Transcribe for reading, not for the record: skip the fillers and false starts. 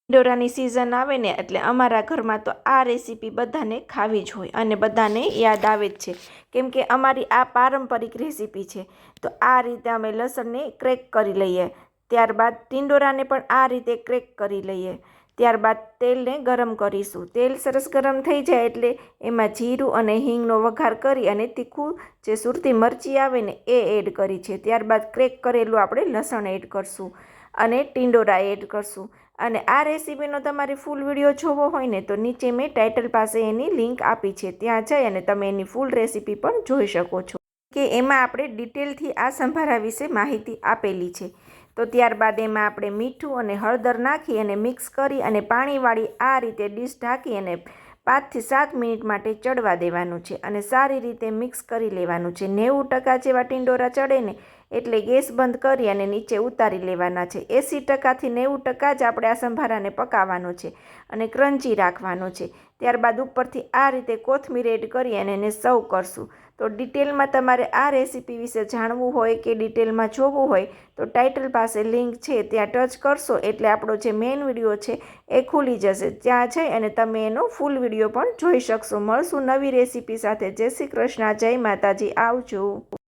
ટિંડોરાની season આવે ને એટલે અમારા ઘરમાં તો આ રેસીપી બધાને ખાવી જ હોય અને બધાને યાદ આવે જ છે, કેમ કે અમારી આ પારંપરિક રેસીપી છે. તો આ રીતે અમે લસણને ક્રેક કરી લઈએ, ત્યારબાદ ટિંડોરાને પણ આ રીતે ક્રેક કરી લઈએ. ત્યારબાદ તેલને ગરમ કરીશું. તેલ સરસ ગરમ થઈ જાય એટલે એમાં જીરું અને હિંગનો વઘાર કરી અને તીખું જે સુરતી મરચી આવે ને એ એડ કરી છે. ત્યારબાદ ક્રેક કરેલું આપણે લસણ એડ કરશું અને ટિંડોરા એડ કરશું. અને આ રેસીપીનો તમારે ફૂલ વિડીયો જોવો હોય ને તો નીચે મેં ટાઇટલ પાસે એની લિંક આપી છે, ત્યાં જઈ અને તમે એની ફૂલ રેસીપી પણ જોઈ શકો છો, કે એમાં આપણે ડિટેલથી આ સંભારા વિશે માહિતી આપેલી છે. તો ત્યારબાદ એમાં આપણે મીઠું અને હળદર નાખી અને મિક્સ કરી અને પાણીવાળી આ રીતે ડીશ ઢાંકી અને 5 થી 7 મિનિટ માટે ચડવા દેવાનું છે અને સારી રીતે મિક્સ કરી લેવાનું છે. 90% જેવા ટિંડોરા ચડે ને એટલે ગેસ બંધ કરી અને નીચે ઉતારી લેવાના છે. 80%થી 90% જ આપણે આ સંભારાને પકાવવાનો છે અને ક્રન્ચી રાખવાનો છે. ત્યારબાદ ઉપરથી આ રીતે કોથમીર એડ કરી અને એને સર્વ કરશું. તો ડિટેલમાં તમારે આ રેસીપી વિશે જાણવું હોય કે ડિટેલમાં જોવું હોય તો ટાઇટલ પાસે લિંક છે, ત્યાં ટચ કરશો એટલે આપણો જે મેઇન વિડીયો છે એ ખુલી જશે. ત્યાં જઈ અને તમે એનો ફૂલ વિડીયો પણ જોઈ શકશો. મળશું નવી રેસીપી સાથે. જય શ્રી કૃષ્ણ, જય માતાજી, આવજો.